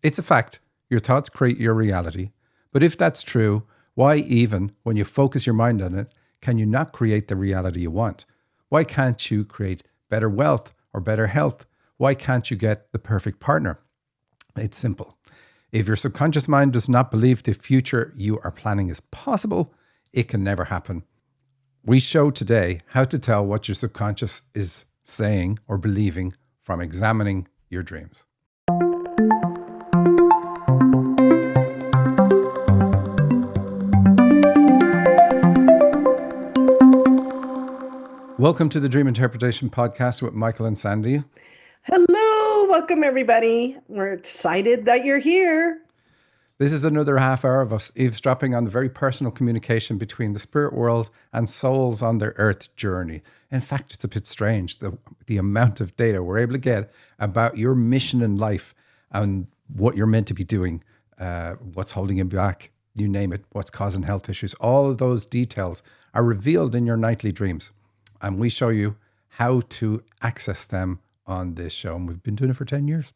It's a fact. Your thoughts create your reality. But if that's true, why even, when you focus your mind on it, can you not create the reality you want? Why can't you create better wealth or better health? Why can't you get the perfect partner? It's simple. If your subconscious mind does not believe the future you are planning is possible, it can never happen. We show today how to tell what your subconscious is saying or believing from examining your dreams. Welcome to the Dream Interpretation Podcast with Michael and Sandy. Hello, welcome everybody. We're excited that you're here. This is another half hour of us eavesdropping on the very personal communication between the spirit world and souls on their earth journey. In fact, it's a bit strange, the amount of data we're able to get about your mission in life and what you're meant to be doing, what's holding you back, you name it, what's causing health issues. All of those details are revealed in your nightly dreams. And we show you how to access them on this show. And we've been doing it for 10 years.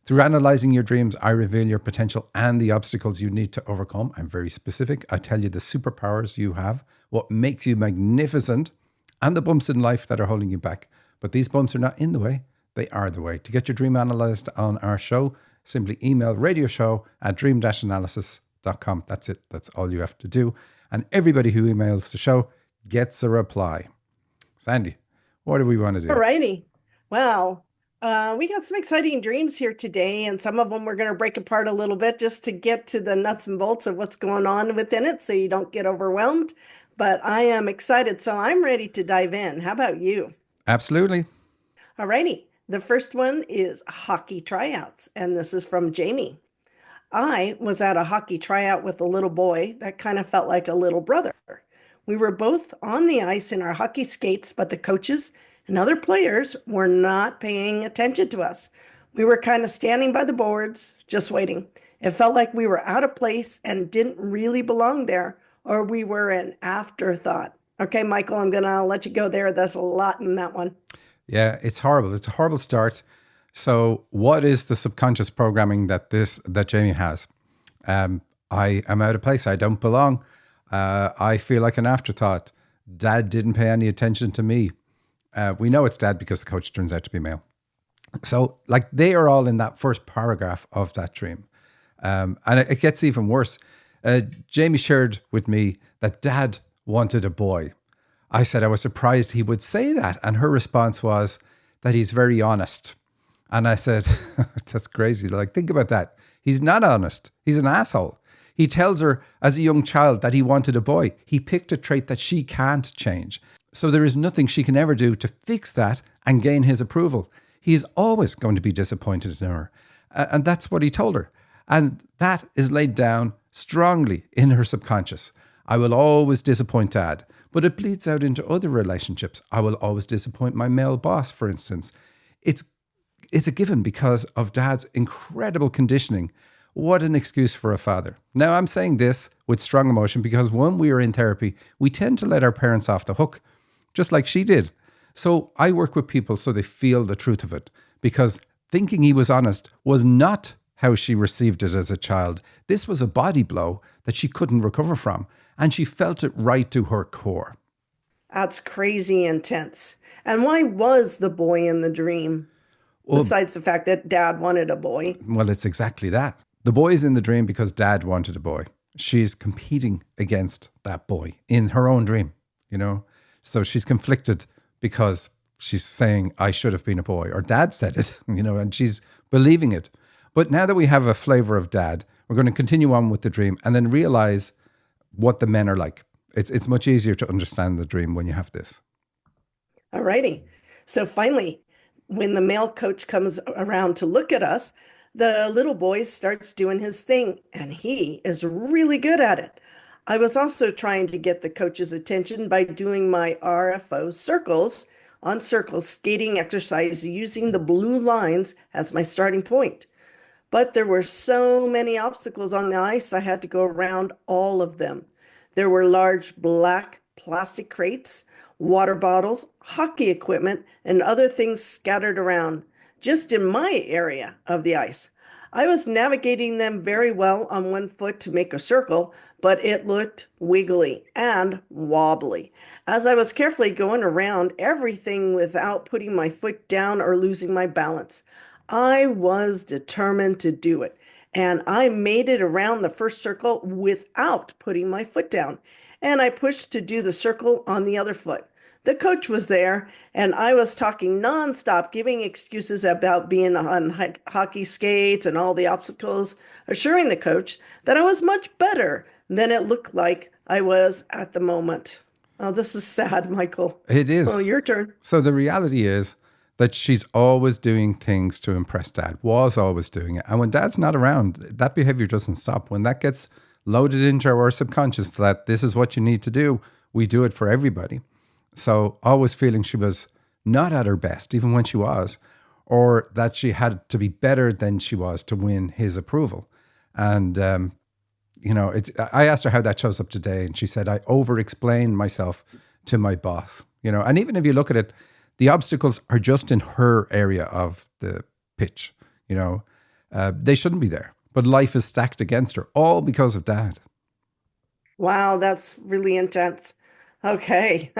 Through analyzing your dreams, I reveal your potential and the obstacles you need to overcome. I'm very specific. I tell you the superpowers you have, what makes you magnificent, and the bumps in life that are holding you back. But these bumps are not in the way. They are the way. To get your dream analyzed on our show, simply email radioshow@dream-analysis.com. That's it. That's all you have to do. And everybody who emails the show gets a reply. Sandy, what do we want to do? All righty. Well, we got some exciting dreams here today, and some of them we're going to break apart a little bit just to get to the nuts and bolts of what's going on within it so you don't get overwhelmed. But I am excited, so I'm ready to dive in. How about you? Absolutely. All righty. The first one is hockey tryouts, and this is from Jamie. I was at a hockey tryout with a little boy that kind of felt like a little brother. We were both on the ice in our hockey skates, but the coaches and other players were not paying attention to us. We were kind of standing by the boards, just waiting. It felt like we were out of place and didn't really belong there, or we were an afterthought. Okay, Michael, I'm going to let you go there. There's a lot in that one. Yeah, it's horrible. It's a horrible start. So what is the subconscious programming that Jamie has? I am out of place. I don't belong. I feel like an afterthought. Dad didn't pay any attention to me. We know it's dad because the coach turns out to be male. So like they are all in that first paragraph of that dream. And it gets even worse. Jamie shared with me that dad wanted a boy. I said I was surprised he would say that. And her response was that he's very honest. And I said, that's crazy. Like, think about that. He's not honest. He's an asshole. He tells her as a young child that he wanted a boy. He picked a trait that she can't change. So there is nothing she can ever do to fix that and gain his approval. He is always going to be disappointed in her. And that's what he told her. And that is laid down strongly in her subconscious. I will always disappoint dad. But it bleeds out into other relationships. I will always disappoint my male boss, for instance. It's a given because of dad's incredible conditioning. What an excuse for a father. Now, I'm saying this with strong emotion because when we are in therapy, we tend to let our parents off the hook, just like she did. So I work with people so they feel the truth of it, because thinking he was honest was not how she received it as a child. This was a body blow that she couldn't recover from, and she felt it right to her core. That's crazy intense. And why was the boy in the dream? Besides the fact that dad wanted a boy. Well, it's exactly that. The boy is in the dream because dad wanted a boy. She's competing against that boy in her own dream, So she's conflicted because she's saying, I should have been a boy, or dad said it, and she's believing it. But now that we have a flavor of dad, we're going to continue on with the dream and then realize what the men are like. It's much easier to understand the dream when you have this. All righty. So finally, when the male coach comes around to look at us, the little boy starts doing his thing, and he is really good at it. I was also trying to get the coach's attention by doing my RFO circles on circles skating exercise using the blue lines as my starting point. But there were so many obstacles on the ice, I had to go around all of them. There were large black plastic crates, water bottles, hockey equipment, and other things scattered around just in my area of the ice. I was navigating them very well on one foot to make a circle, but it looked wiggly and wobbly. As I was carefully going around everything without putting my foot down or losing my balance, I was determined to do it. And I made it around the first circle without putting my foot down. And I pushed to do the circle on the other foot. The coach was there, and I was talking nonstop, giving excuses about being on hockey skates and all the obstacles, assuring the coach that I was much better than it looked like I was at the moment. Oh, this is sad, Michael. It Oh, is. your turn. So the reality is that she's always doing things to impress dad, was always doing it. And when dad's not around, that behavior doesn't stop. When that gets loaded into our subconscious that this is what you need to do, we do it for everybody. So always feeling she was not at her best, even when she was, or that she had to be better than she was to win his approval. And, I asked her how that shows up today. And she said, I over-explain myself to my boss, and even if you look at it, the obstacles are just in her area of the pitch, they shouldn't be there, but life is stacked against her, all because of dad. Wow, that's really intense. Okay.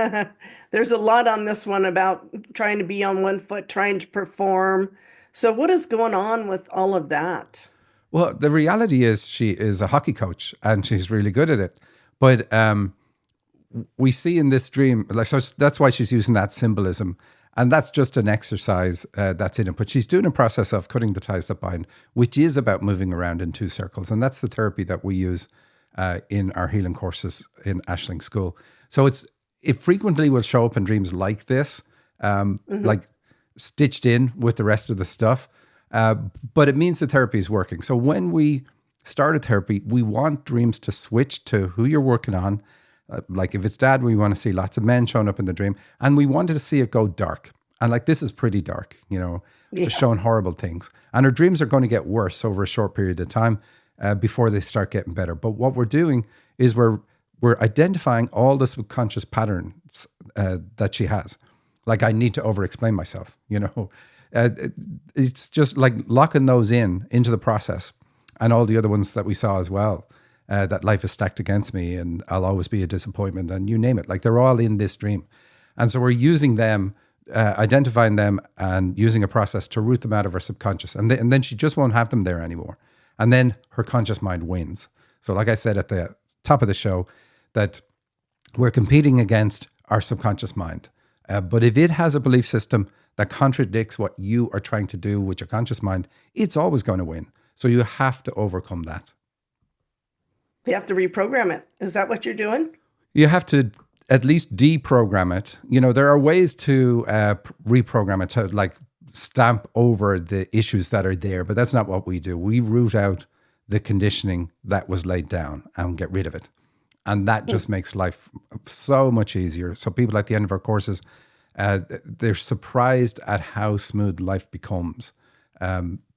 There's a lot on this one about trying to be on one foot, trying to perform. So, what is going on with all of that? Well, the reality is she is a hockey coach and she's really good at it. But we see in this dream, like, so that's why she's using that symbolism. And that's just an exercise that's in it. But she's doing a process of cutting the ties that bind, which is about moving around in two circles. And that's the therapy that we use in our healing courses in Ashling School. So it frequently will show up in dreams like this, like stitched in with the rest of the stuff. But it means the therapy is working. So when we start a therapy, we want dreams to switch to who you're working on. Like if it's dad, we want to see lots of men showing up in the dream, and we wanted to see it go dark. And like this is pretty dark, showing horrible things. And our dreams are going to get worse over a short period of time before they start getting better. But what we're doing is we're identifying all the subconscious patterns that she has. Like I need to over-explain myself, it's just like locking those into the process, and all the other ones that we saw as well. That life is stacked against me and I'll always be a disappointment and you name it. Like they're all in this dream. And so we're using them, identifying them and using a process to root them out of our subconscious. And then she just won't have them there anymore. And then her conscious mind wins. So like I said at the top of the show, that we're competing against our subconscious mind. But if it has a belief system that contradicts what you are trying to do with your conscious mind, it's always going to win. So you have to overcome that. You have to reprogram it. Is that what you're doing? You have to at least deprogram it. There are ways to reprogram it, to like stamp over the issues that are there, but that's not what we do. We root out the conditioning that was laid down and get rid of it. And that just makes life so much easier. So people at the end of our courses, they're surprised at how smooth life becomes.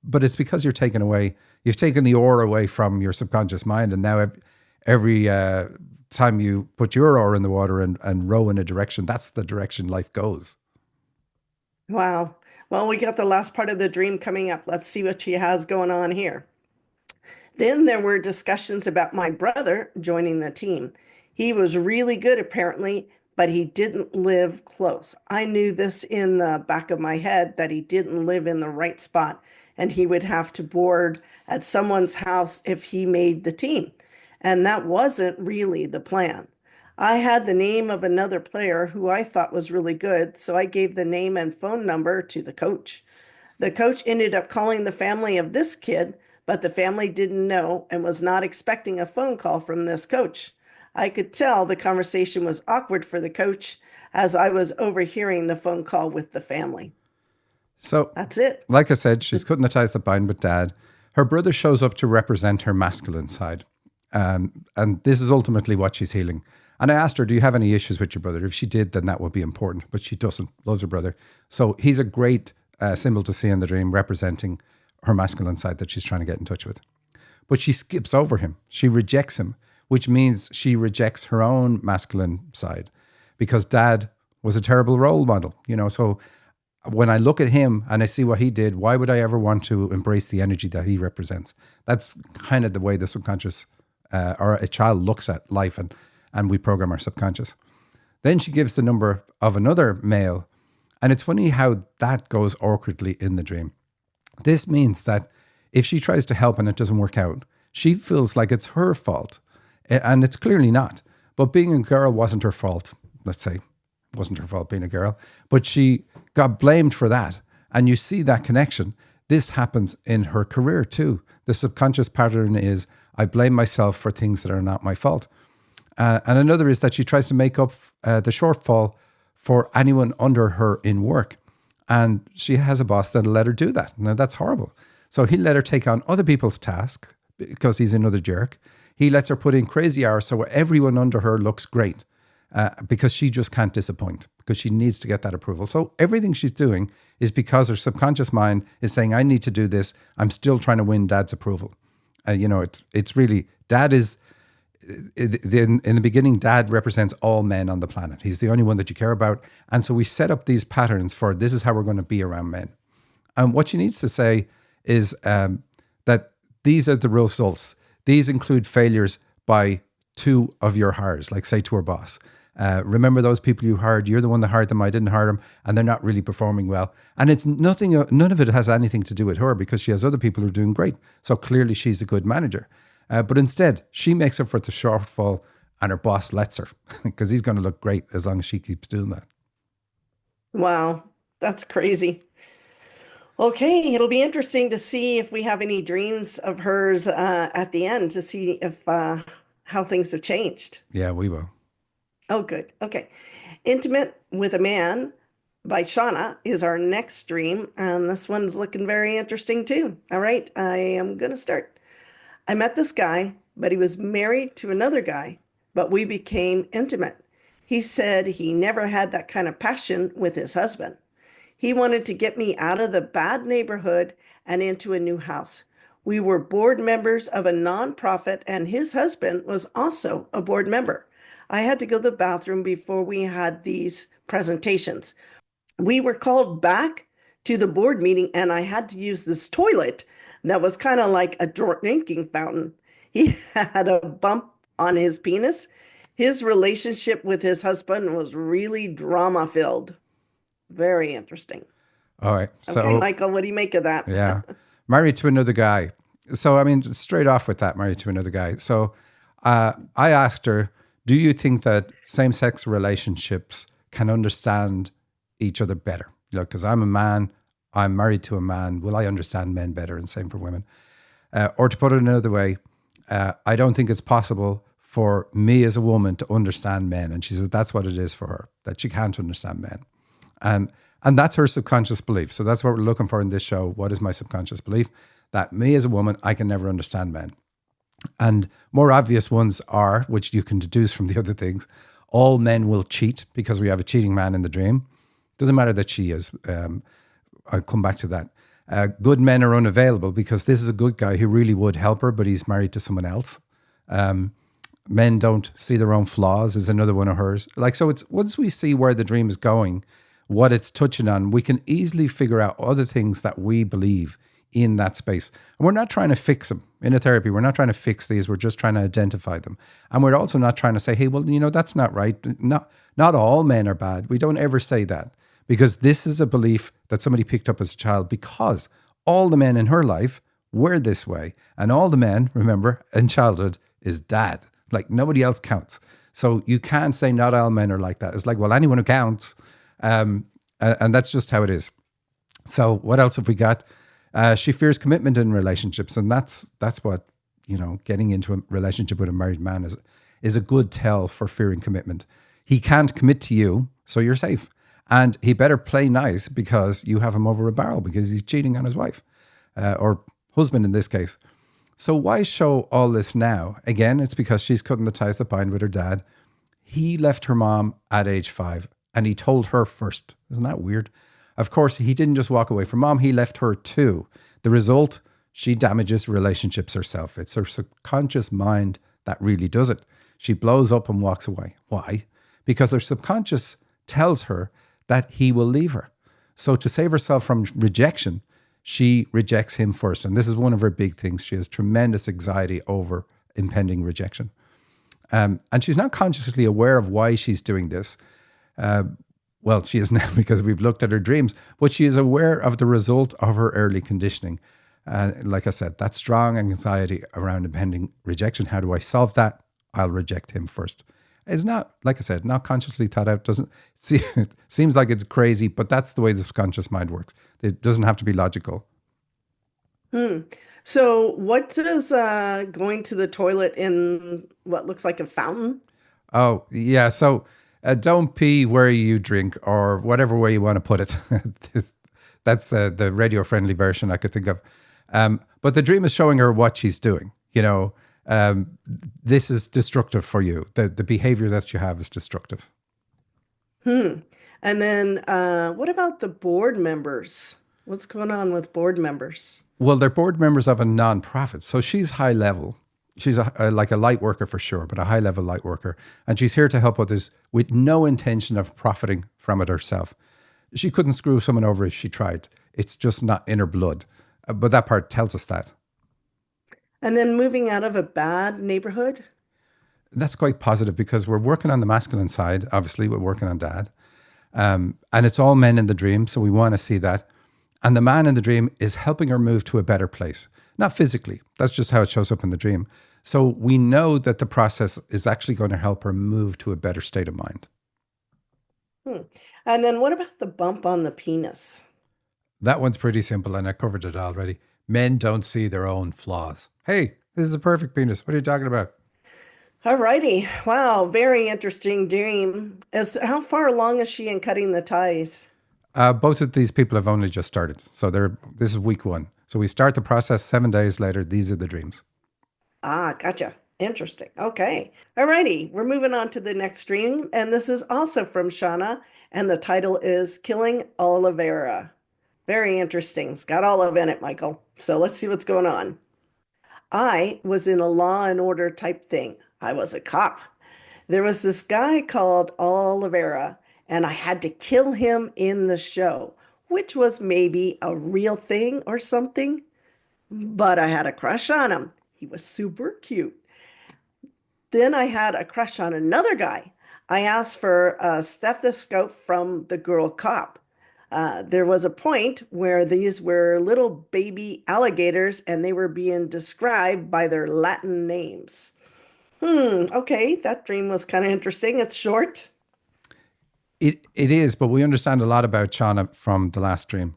But it's because you've taken the oar away from your subconscious mind. And now every time you put your oar in the water and row in a direction, that's the direction life goes. Wow. Well, we got the last part of the dream coming up. Let's see what she has going on here. Then there were discussions about my brother joining the team. He was really good, apparently, but he didn't live close. I knew this in the back of my head that he didn't live in the right spot, and he would have to board at someone's house if he made the team. And that wasn't really the plan. I had the name of another player who I thought was really good, so I gave the name and phone number to the coach. The coach ended up calling the family of this kid, but the family didn't know and was not expecting a phone call from this coach. I could tell the conversation was awkward for the coach as I was overhearing the phone call with the family. So that's it. Like I said, she's cutting the ties that bind with dad. Her brother shows up to represent her masculine side. And this is ultimately what she's healing. And I asked her, do you have any issues with your brother? If she did, then that would be important. But she doesn't. Loves her brother. So he's a great symbol to see in the dream, representing her masculine side that she's trying to get in touch with. But she skips over him. She rejects him, which means she rejects her own masculine side because dad was a terrible role model, So when I look at him and I see what he did, why would I ever want to embrace the energy that he represents? That's kind of the way the subconscious or a child looks at life, and we program our subconscious. Then she gives the number of another male, and it's funny how that goes awkwardly in the dream. This means that if she tries to help and it doesn't work out, she feels like it's her fault, and it's clearly not. But being a girl wasn't her fault, let's say. It wasn't her fault being a girl, but she got blamed for that. And you see that connection. This happens in her career too. The subconscious pattern is, I blame myself for things that are not my fault. And another is that she tries to make up the shortfall for anyone under her in work. And she has a boss that'll let her do that. Now, that's horrible. So he let her take on other people's tasks because he's another jerk. He lets her put in crazy hours so everyone under her looks great because she just can't disappoint, because she needs to get that approval. So everything she's doing is because her subconscious mind is saying, I need to do this. I'm still trying to win dad's approval. It's really, dad is, in the beginning, dad represents all men on the planet. He's the only one that you care about. And so we set up these patterns for this is how we're going to be around men. And what she needs to say is that these are the results. These include failures by two of your hires, like say to her boss. Remember those people you hired? You're the one that hired them. I didn't hire them, and they're not really performing well. And it's nothing. None of it has anything to do with her because she has other people who are doing great. So clearly she's a good manager. But instead, she makes up for the shortfall, and her boss lets her because he's going to look great as long as she keeps doing that. Wow, that's crazy. Okay, it'll be interesting to see if we have any dreams of hers at the end to see if how things have changed. Yeah, we will. Oh, good. Okay. Intimate with a Man by Shauna is our next dream, and this one's looking very interesting too. All right, I am going to start. I met this guy, but he was married to another guy, but we became intimate. He said he never had that kind of passion with his husband. He wanted to get me out of the bad neighborhood and into a new house. We were board members of a nonprofit, and his husband was also a board member. I had to go to the bathroom before we had these presentations. We were called back to the board meeting, and I had to use this toilet that was kind of like a drinking fountain. He had a bump on his penis. His relationship with his husband was really drama-filled. Very interesting. All right. So, okay, Michael, what do you make of that? Yeah. Married to another guy. So, I mean, straight off with that, married to another guy. So I asked her, do you think that same-sex relationships can understand each other better? Because I'm a man, I'm married to a man. Will I understand men better? And same for women. Or to put it another way, I don't think it's possible for me as a woman to understand men. And she said that's what it is for her, that she can't understand men. And that's her subconscious belief. So that's what we're looking for in this show. What is my subconscious belief? That me as a woman, I can never understand men. And more obvious ones are, which you can deduce from the other things, all men will cheat because we have a cheating man in the dream. Doesn't matter that she is. I'll come back to that. Good men are unavailable because this is a good guy who really would help her, but he's married to someone else. Men don't see their own flaws is another one of hers. So it's once we see where the dream is going, what it's touching on, we can easily figure out other things that we believe in that space. And we're not trying to fix them. In a therapy, we're not trying to fix these. We're just trying to identify them. And we're also not trying to say, hey, well, that's not right. Not all men are bad. We don't ever say that because this is a belief that somebody picked up as a child because all the men in her life were this way. And all the men, remember, in childhood is dad. Nobody else counts. So you can't say not all men are like that. It's well, anyone who counts. And that's just how it is. So what else have we got? She fears commitment in relationships. And that's what, getting into a relationship with a married man is a good tell for fearing commitment. He can't commit to you, so you're safe. And he better play nice because you have him over a barrel because he's cheating on his wife or husband in this case. So why show all this now? Again, it's because she's cutting the ties that bind with her dad. He left her mom at age 5 and he told her first. Isn't that weird? Of course, he didn't just walk away from mom. He left her too. The result, she damages relationships herself. It's her subconscious mind that really does it. She blows up and walks away. Why? Because her subconscious tells her that he will leave her. So to save herself from rejection, she rejects him first. And this is one of her big things. She has tremendous anxiety over impending rejection. And she's not consciously aware of why she's doing this. Well, she is now because we've looked at her dreams, but she is aware of the result of her early conditioning. Like I said, that strong anxiety around impending rejection. How do I solve that? I'll reject him first. It's not, like I said, not consciously thought out. Doesn't see, it seems like it's crazy, but that's the way the subconscious mind works. It doesn't have to be logical. So what does going to the toilet in what looks like a fountain? Oh, yeah. So don't pee where you drink or whatever way you want to put it. That's the radio-friendly version I could think of. But the dream is showing her what she's doing. This is destructive for you. The behavior that you have is destructive. And then what about the board members? What's going on with board members? Well, they're board members of a non-profit. So she's high level. She's like a light worker for sure, but a high level light worker. And she's here to help others with no intention of profiting from it herself. She couldn't screw someone over if she tried. It's just not in her blood. But that part tells us that. And then moving out of a bad neighborhood? That's quite positive because we're working on the masculine side. Obviously, we're working on dad. And it's all men in the dream. So we want to see that. And the man in the dream is helping her move to a better place. Not physically. That's just how it shows up in the dream. So we know that the process is actually going to help her move to a better state of mind. And then what about the bump on the penis? That one's pretty simple, and I covered it already. Men don't see their own flaws. Hey, this is a perfect penis. What are you talking about? All righty. Wow, very interesting dream. How far along is she in cutting the ties? Both of these people have only just started. So this is week 1. So we start the process 7 days later. These are the dreams. Ah, gotcha. Interesting. Okay. All righty. We're moving on to the next dream. And this is also from Shauna. And the title is Killing Oliveira. Very interesting. It's got olive in it, Michael. So let's see what's going on. I was in a law and order type thing. I was a cop. There was this guy called Oliveira, and I had to kill him in the show, which was maybe a real thing or something. But I had a crush on him. He was super cute. Then I had a crush on another guy. I asked for a stethoscope from the girl cop. There was a point where these were little baby alligators and they were being described by their Latin names. Okay, that dream was kind of interesting. It's short. It is, but we understand a lot about Shauna from the last dream.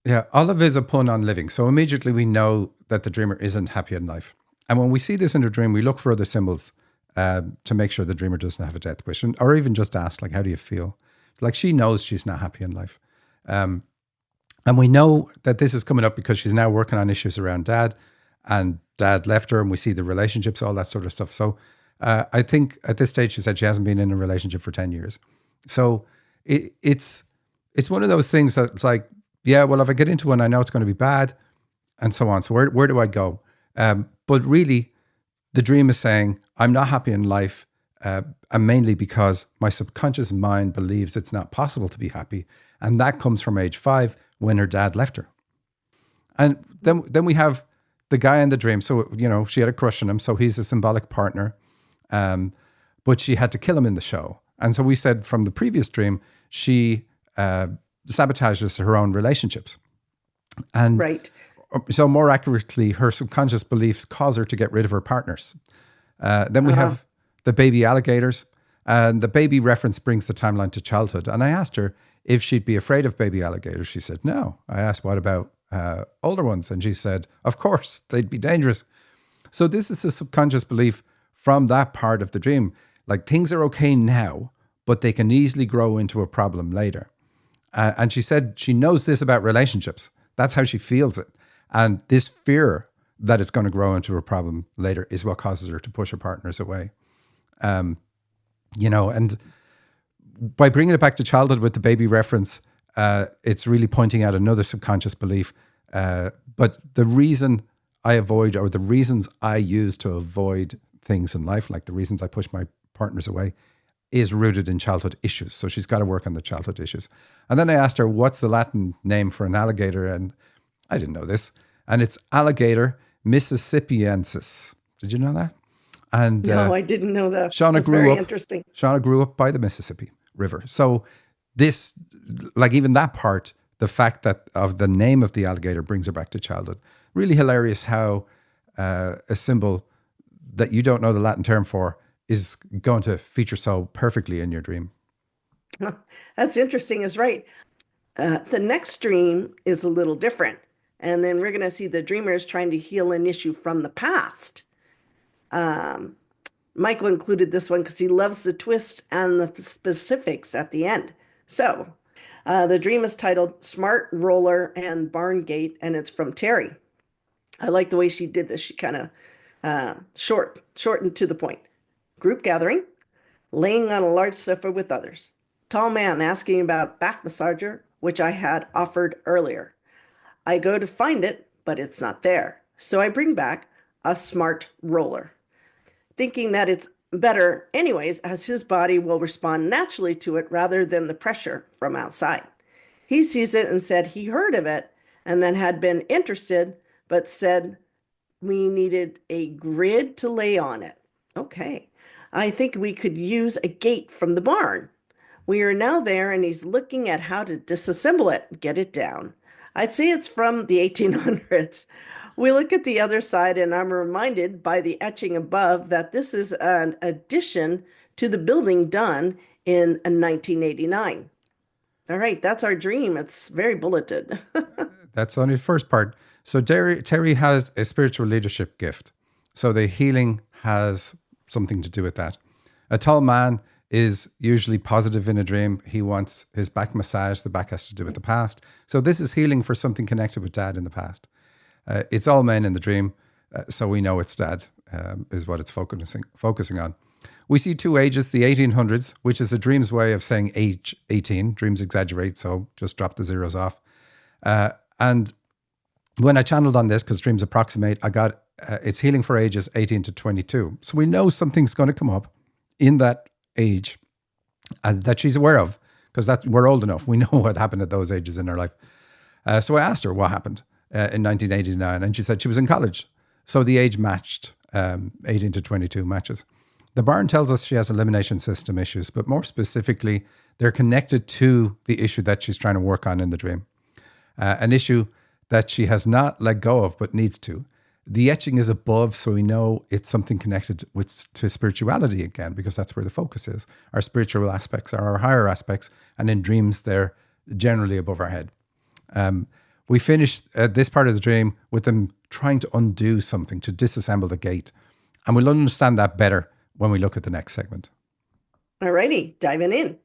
Yeah, olive is a pun on living. So immediately we know that the dreamer isn't happy in life. And when we see this in the dream, we look for other symbols to make sure the dreamer doesn't have a death wish, or even just ask, like, how do you feel? Like she knows she's not happy in life. And we know that this is coming up because she's now working on issues around dad, and dad left her, and we see the relationships, all that sort of stuff. So I think at this stage, she said she hasn't been in a relationship for 10 years. So it's one of those things that's like, yeah, well, if I get into one, I know it's going to be bad and so on. So where do I go? But really, the dream is saying, I'm not happy in life, and mainly because my subconscious mind believes it's not possible to be happy. And that comes from age 5 when her dad left her. And then we have the guy in the dream. So, she had a crush on him. So he's a symbolic partner. But she had to kill him in the show. And so we said from the previous dream, she sabotages her own relationships. And right. So more accurately, her subconscious beliefs cause her to get rid of her partners. Then we have the baby alligators. And the baby reference brings the timeline to childhood. And I asked her if she'd be afraid of baby alligators. She said, no. I asked, what about older ones? And she said, of course, they'd be dangerous. So this is a subconscious belief from that part of the dream. Like things are okay now, but they can easily grow into a problem later. And she said she knows this about relationships. That's how she feels it. And this fear that it's going to grow into a problem later is what causes her to push her partners away. And by bringing it back to childhood with the baby reference, it's really pointing out another subconscious belief. But the reason I avoid, or the reasons I use to avoid things in life, like the reasons I push my partners away, is rooted in childhood issues. So she's got to work on the childhood issues. And then I asked her, what's the Latin name for an alligator? And I didn't know this. And it's alligator Mississippiensis. Did you know that? And No, I didn't know that. Shauna That's grew very up. interesting. Shauna grew up by the Mississippi River. So this, like even that part, the fact that of the name of the alligator brings her back to childhood. Really hilarious how a symbol that you don't know the Latin term for is going to feature so perfectly in your dream. That's interesting, is right. The next dream is a little different. And then we're going to see the dreamers trying to heal an issue from the past. Michael included this one because he loves the twist and the specifics at the end. So the dream is titled Smart Roller and Barn Gate, and it's from Terry. I like the way she did this. She kind of shortened to the point. Group gathering, laying on a large sofa with others. Tall man asking about back massager, which I had offered earlier. I go to find it, but it's not there. So I bring back a smart roller, thinking that it's better anyways, as his body will respond naturally to it rather than the pressure from outside. He sees it and said he heard of it and then had been interested, but said we needed a grid to lay on it. Okay. I think we could use a gate from the barn. We are now there and he's looking at how to disassemble it, get it down. I'd say it's from the 1800s. We look at the other side and I'm reminded by the etching above that this is an addition to the building done in 1989. All right, that's our dream. It's very bulleted. That's only the first part. So Terry has a spiritual leadership gift. So the healing has something to do with that. A tall man is usually positive in a dream. He wants his back massaged. The back has to do with the past. So this is healing for something connected with dad in the past. It's all men in the dream. So we know it's dad is what it's focusing on. We see two ages, the 1800s, which is a dream's way of saying age 18. Dreams exaggerate, so just drop the zeros off. And when I channeled on this, because dreams approximate, I got it's healing for ages 18 to 22. So we know something's going to come up in that age that she's aware of, because we're old enough. We know what happened at those ages in her life. So I asked her what happened in 1989, and she said she was in college. So the age matched, 18 to 22 matches. The barn tells us she has elimination system issues, but more specifically, they're connected to the issue that she's trying to work on in the dream. An issue that she has not let go of, but needs to. The etching is above, so we know it's something connected to spirituality again, because that's where the focus is. Our spiritual aspects are our higher aspects, and in dreams, they're generally above our head. We finished this part of the dream with them trying to undo something, to disassemble the gate. And we'll understand that better when we look at the next segment. All righty, diving in.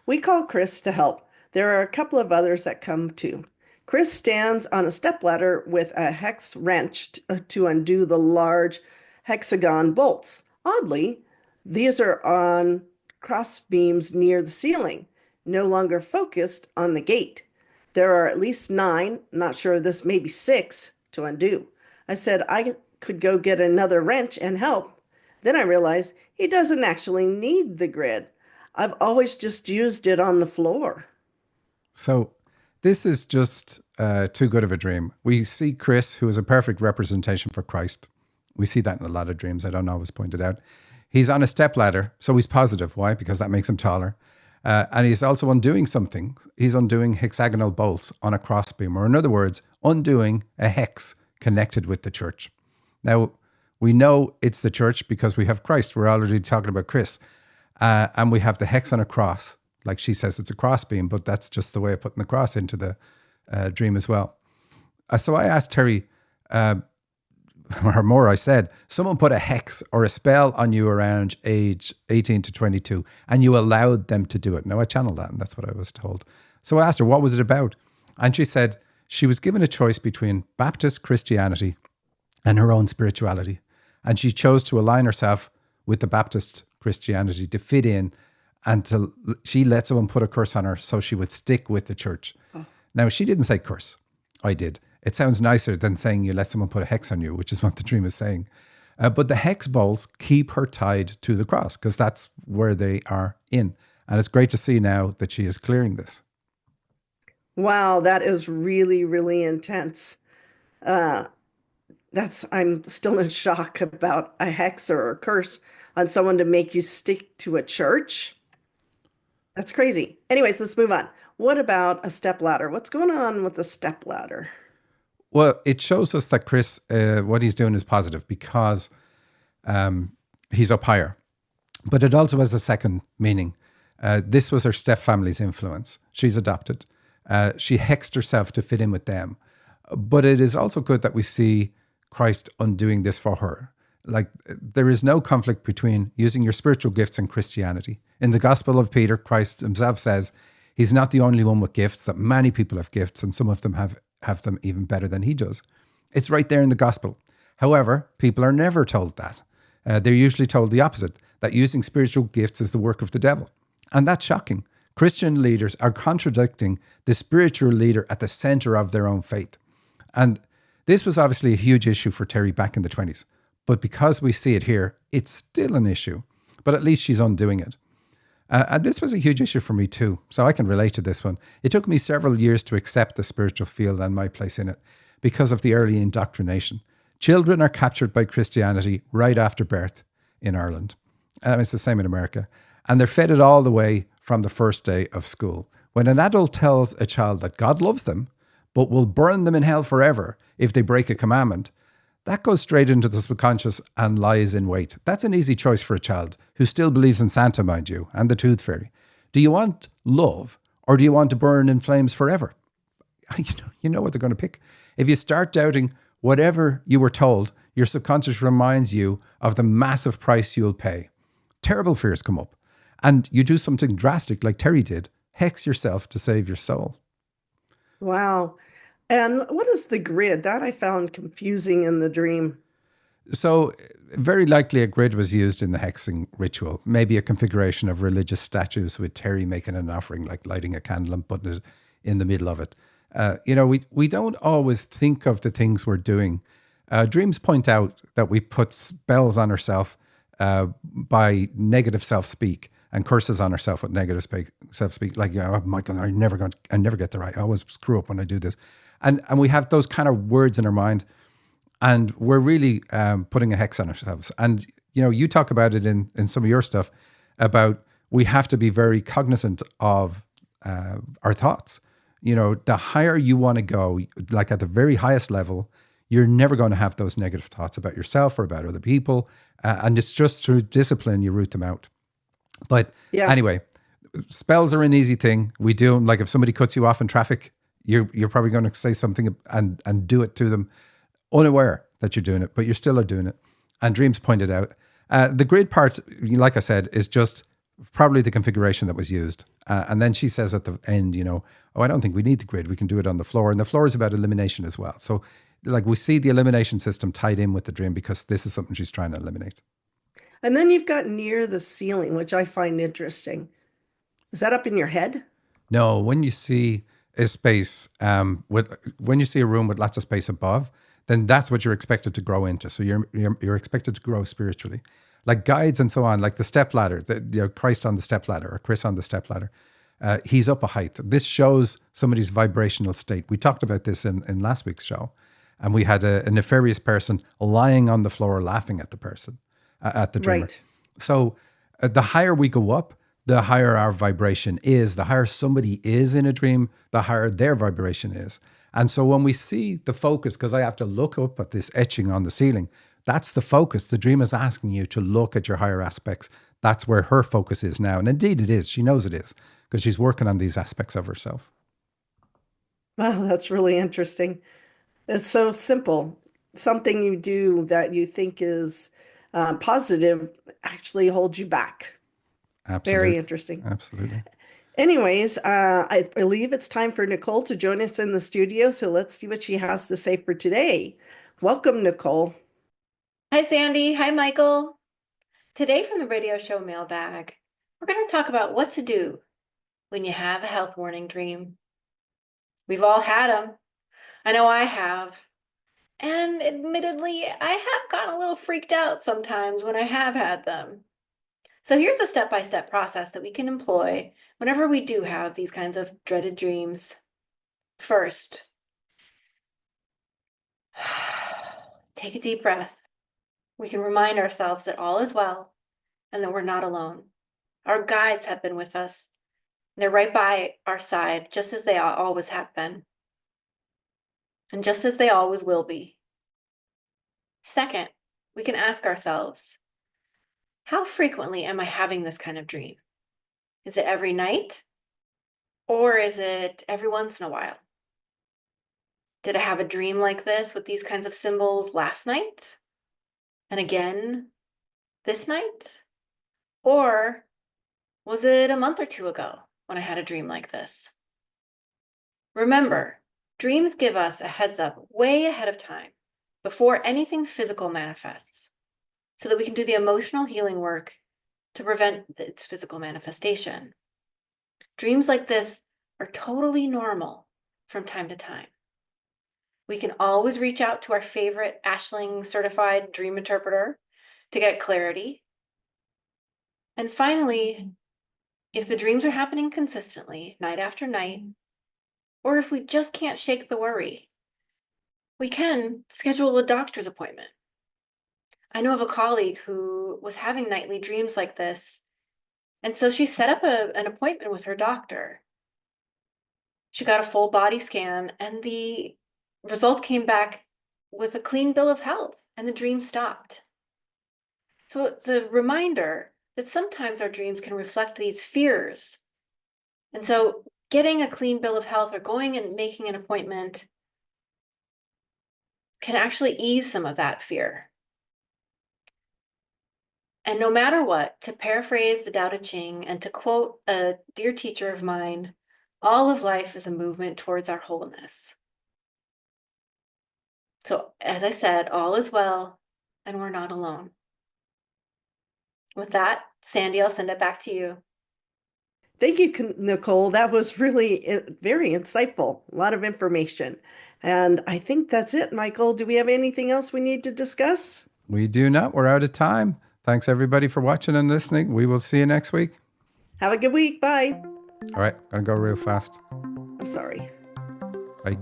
We call Chris to help. There are a couple of others that come too. Chris stands on a stepladder with a hex wrench to undo the large hexagon bolts. Oddly, these are on cross beams near the ceiling, no longer focused on the gate. There are at least 9, not sure this may be 6, to undo. I said I could go get another wrench and help. Then I realized he doesn't actually need the grid. I've always just used it on the floor. So this is just too good of a dream. We see Chris, who is a perfect representation for Christ. We see that in a lot of dreams. I don't always point it out. He's on a stepladder, so he's positive. Why? Because that makes him taller. And he's also undoing something. He's undoing hexagonal bolts on a crossbeam, or in other words, undoing a hex connected with the church. Now, we know it's the church because we have Christ. We're already talking about Chris. And we have the hex on a cross. Like she says, it's a crossbeam, but that's just the way of putting the cross into the dream as well. So I asked Terry, or more, I said, someone put a hex or a spell on you around age 18 to 22, and you allowed them to do it. Now, I channeled that, and that's what I was told. So I asked her, what was it about? And she said she was given a choice between Baptist Christianity and her own spirituality. And she chose to align herself with the Baptist Christianity to fit in, and she let someone put a curse on her so she would stick with the church. Oh. Now, she didn't say curse. I did. It sounds nicer than saying you let someone put a hex on you, which is what the dream is saying. But the hex bolts keep her tied to the cross because that's where they are in. And it's great to see now that she is clearing this. Wow, that is really, really intense. Uh, I'm still in shock about a hex or a curse on someone to make you stick to a church. That's crazy. Anyways, let's move on. What about a step ladder? What's going on with the step ladder? Well, it shows us that Chris, what he's doing is positive because he's up higher. But it also has a second meaning. This was her stepfamily's influence. She's adopted. She hexed herself to fit in with them. But it is also good that we see Christ undoing this for her. Like, there is no conflict between using your spiritual gifts and Christianity. In the Gospel of Peter, Christ himself says he's not the only one with gifts, that many people have gifts, and some of them have them even better than he does. It's right there in the Gospel. However, people are never told that. They're usually told the opposite, that using spiritual gifts is the work of the devil. And that's shocking. Christian leaders are contradicting the spiritual leader at the center of their own faith. And this was obviously a huge issue for Terry back in the 20s. But because we see it here, it's still an issue. But at least she's undoing it. And this was a huge issue for me too. So I can relate to this one. It took me several years to accept the spiritual field and my place in it because of the early indoctrination. Children are captured by Christianity right after birth in Ireland. It's the same in America. And they're fed it all the way from the first day of school. When an adult tells a child that God loves them, but will burn them in hell forever if they break a commandment, that goes straight into the subconscious and lies in wait. That's an easy choice for a child who still believes in Santa, mind you, and the Tooth Fairy. Do you want love or do you want to burn in flames forever? You know what they're going to pick. If you start doubting whatever you were told, your subconscious reminds you of the massive price you'll pay. Terrible fears come up. And you do something drastic like Terry did, hex yourself to save your soul. Wow. And what is the grid? That I found confusing in the dream. So very likely a grid was used in the hexing ritual, maybe a configuration of religious statues with Terry making an offering, like lighting a candle and putting it in the middle of it. We don't always think of the things we're doing. Dreams point out that we put spells on ourselves by negative self-speak and curses on ourselves with negative self-speak. Like, Michael, I never get the right. I always screw up when I do this. And we have those kind of words in our mind. And we're really putting a hex on ourselves. And, you talk about it in some of your stuff about we have to be very cognizant of our thoughts. The higher you want to go, like at the very highest level, you're never going to have those negative thoughts about yourself or about other people. And it's just through discipline you root them out. But Anyway, spells are an easy thing. We do them. Like if somebody cuts you off in traffic, you're probably going to say something and do it to them, unaware that you're doing it, but you still are doing it. And dreams pointed out. The grid part, like I said, is just probably the configuration that was used. And then she says at the end, I don't think we need the grid. We can do it on the floor. And the floor is about elimination as well. So like we see the elimination system tied in with the dream because this is something she's trying to eliminate. And then you've got near the ceiling, which I find interesting. Is that up in your head? No, when you see a space when you see a room with lots of space above, then that's what you're expected to grow into. So you're expected to grow spiritually, like guides and so on, like the step ladder, Christ on the step ladder or Chris on the step ladder. He's up a height. This shows somebody's vibrational state. We talked about this in last week's show, and we had a nefarious person lying on the floor laughing at the person, at the dreamer. Right. So the higher we go up, the higher our vibration is. The higher somebody is in a dream, the higher their vibration is. And so when we see the focus, because I have to look up at this etching on the ceiling, that's the focus. The dream is asking you to look at your higher aspects. That's where her focus is now. And indeed it is. She knows it is because she's working on these aspects of herself. Wow, that's really interesting. It's so simple. Something you do that you think is positive actually holds you back. Absolutely. Very interesting. Absolutely. Anyways, I believe it's time for Nicole to join us in the studio. So let's see what she has to say for today. Welcome, Nicole. Hi, Sandy. Hi, Michael. Today from the radio show Mailbag, we're going to talk about what to do when you have a health warning dream. We've all had them. I know I have. And admittedly, I have gotten a little freaked out sometimes when I have had them. So here's a step-by-step process that we can employ whenever we do have these kinds of dreaded dreams. First, take a deep breath. We can remind ourselves that all is well and that we're not alone. Our guides have been with us. They're right by our side, just as they always have been, and just as they always will be. Second, we can ask ourselves, how frequently am I having this kind of dream? Is it every night? Or is it every once in a while? Did I have a dream like this with these kinds of symbols last night? And again this night? Or was it a month or two ago when I had a dream like this? Remember, dreams give us a heads up way ahead of time before anything physical manifests, so that we can do the emotional healing work to prevent its physical manifestation. Dreams like this are totally normal from time to time. We can always reach out to our favorite Ashling certified dream interpreter to get clarity. And finally, if the dreams are happening consistently, night after night, or if we just can't shake the worry, we can schedule a doctor's appointment. I know of a colleague who was having nightly dreams like this, and so she set up an appointment with her doctor. She got a full body scan, and the results came back with a clean bill of health, and the dream stopped. So it's a reminder that sometimes our dreams can reflect these fears. And so getting a clean bill of health or going and making an appointment can actually ease some of that fear. And no matter what, to paraphrase the Tao Te Ching and to quote a dear teacher of mine, all of life is a movement towards our wholeness. So as I said, all is well and we're not alone. With that, Sandy, I'll send it back to you. Thank you, Nicole. That was really very insightful. A lot of information. And I think that's it, Michael. Do we have anything else we need to discuss? We do not. We're out of time. Thanks, everybody, for watching and listening. We will see you next week. Have a good week. Bye. All right. Going to go real fast. I'm sorry. Bye.